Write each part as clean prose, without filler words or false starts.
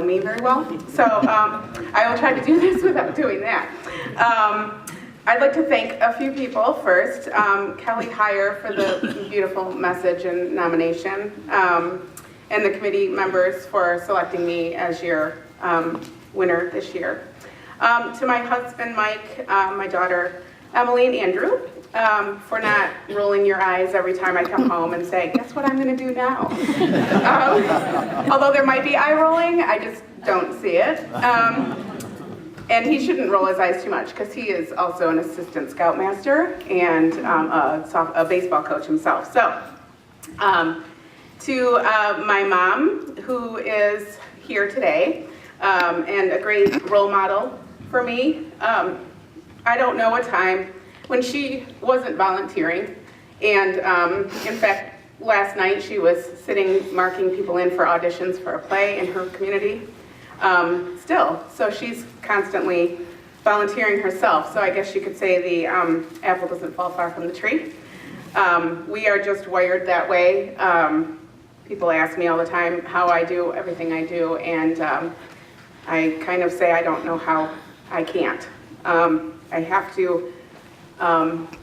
me very well, so I will try to do this without doing that. I'd like to thank a few people first. Kelly Heyer for the beautiful message and nomination, and the committee members for selecting me as your winner this year. To my husband, Mike, my daughter, Emily, and Andrew, for not rolling your eyes every time I come home and say, guess what I'm going to do now? Although there might be eye rolling, I just don't see it. And he shouldn't roll his eyes too much because he is also an assistant scoutmaster and a baseball coach himself. So, to my mom, who is here today, and a great role model for me. I don't know a time when she wasn't volunteering, and in fact, last night she was sitting marking people in for auditions for a play in her community still. So she's constantly volunteering herself, so I guess you could say the apple doesn't fall far from the tree. We are just wired that way. People ask me all the time how I do everything I do, and I kind of say I don't know how I can't. I have to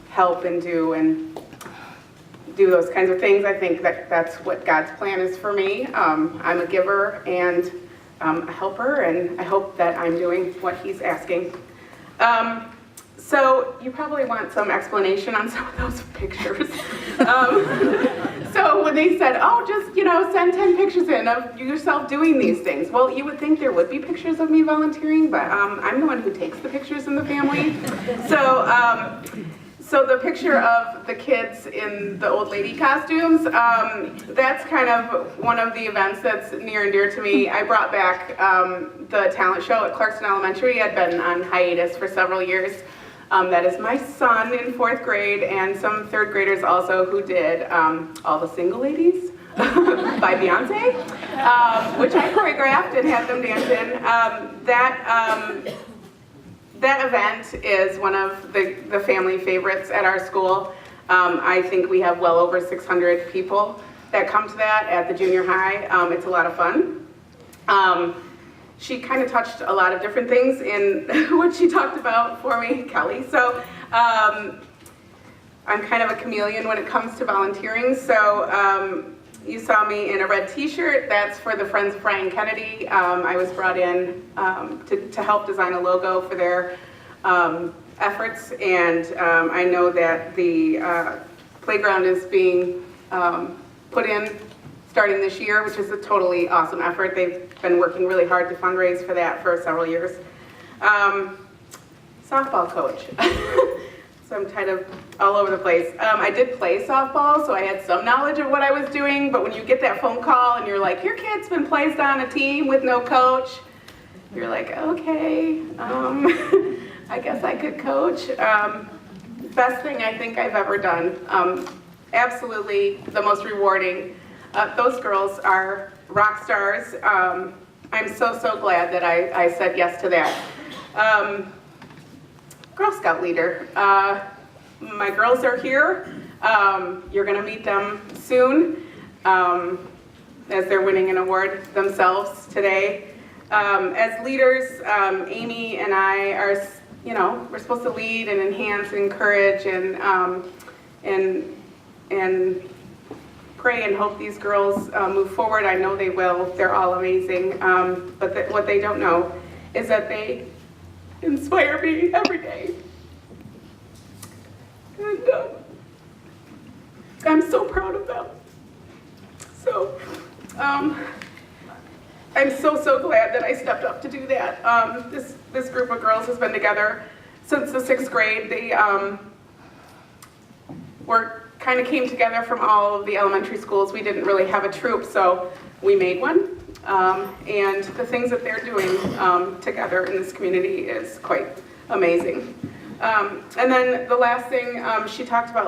help and do those kinds of things. I think that that's what God's plan is for me. I'm a giver and a helper, and I hope that I'm doing what He's asking. So you probably want some explanation on some of those pictures. So when they said, oh, just, send 10 pictures in of yourself doing these things. Well, you would think there would be pictures of me volunteering, but I'm the one who takes the pictures in the family. So the picture of the kids in the old lady costumes, that's kind of one of the events that's near and dear to me. I brought back the talent show at Clarkston Elementary. I'd been on hiatus for several years. That is my son in 4th grade and some 3rd graders also who did All the Single Ladies by Beyonce, which I choreographed and had them dance in. That event is one of the family favorites at our school. I think we have well over 600 people that come to that at the junior high. It's a lot of fun. She kind of touched a lot of different things in what she talked about for me, Kelly. So I'm kind of a chameleon when it comes to volunteering. So you saw me in a red t-shirt. That's for the Friends of Brian Kennedy. I was brought in to help design a logo for their efforts. And I know that the playground is being put in starting this year, which is a totally awesome effort. They've been working really hard to fundraise for that for several years. Softball coach. So I'm kind of all over the place. I did play softball, so I had some knowledge of what I was doing, but when you get that phone call and you're like, your kid's been placed on a team with no coach, you're like, okay, I guess I could coach. Best thing I think I've ever done. Absolutely the most rewarding. Those girls are rock stars. I'm so glad that I said yes to that. Girl Scout leader. My girls are here. You're going to meet them soon as they're winning an award themselves today. As leaders, Amy and I are, we're supposed to lead and enhance and encourage and pray and hope these girls move forward. I know they will. They're all amazing. But what they don't know is that they inspire me every day. And I'm so proud of them. So I'm so glad that I stepped up to do that. This group of girls has been together since the 6th grade. They kind of came together from all of the elementary schools. We didn't really have a troop, so we made one. And the things that they're doing together in this community is quite amazing. And then the last thing, she talked about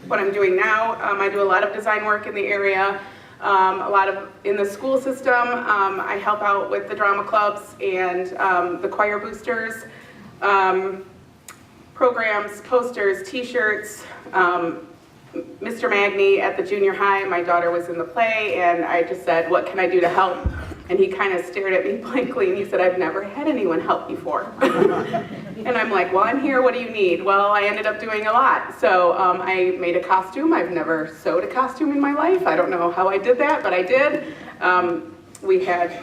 what I'm doing now. I do a lot of design work in the area, a lot of in the school system. I help out with the drama clubs and the choir boosters, programs, posters, t-shirts. Mr. Magny at the junior high, my daughter was in the play, and I just said, what can I do to help And he kind of stared at me blankly and he said, I've never had anyone help before. And I'm like, well, I'm here, what do you need? Well, I ended up doing a lot. So I made a costume. I've never sewed a costume in my life. I don't know how I did that, but I did. We had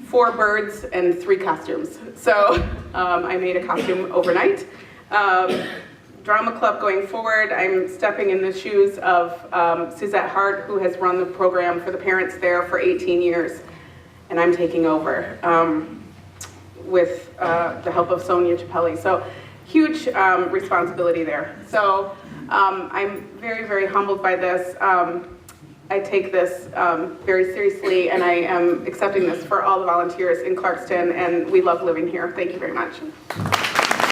4 birds and 3 costumes. So I made a costume overnight. Drama Club going forward, I'm stepping in the shoes of Suzette Hart, who has run the program for the parents there for 18 years. And I'm taking over with the help of Sonia Chappelli. So huge responsibility there. So I'm very, very humbled by this. I take this very seriously, and I am accepting this for all the volunteers in Clarkston, and we love living here. Thank you very much.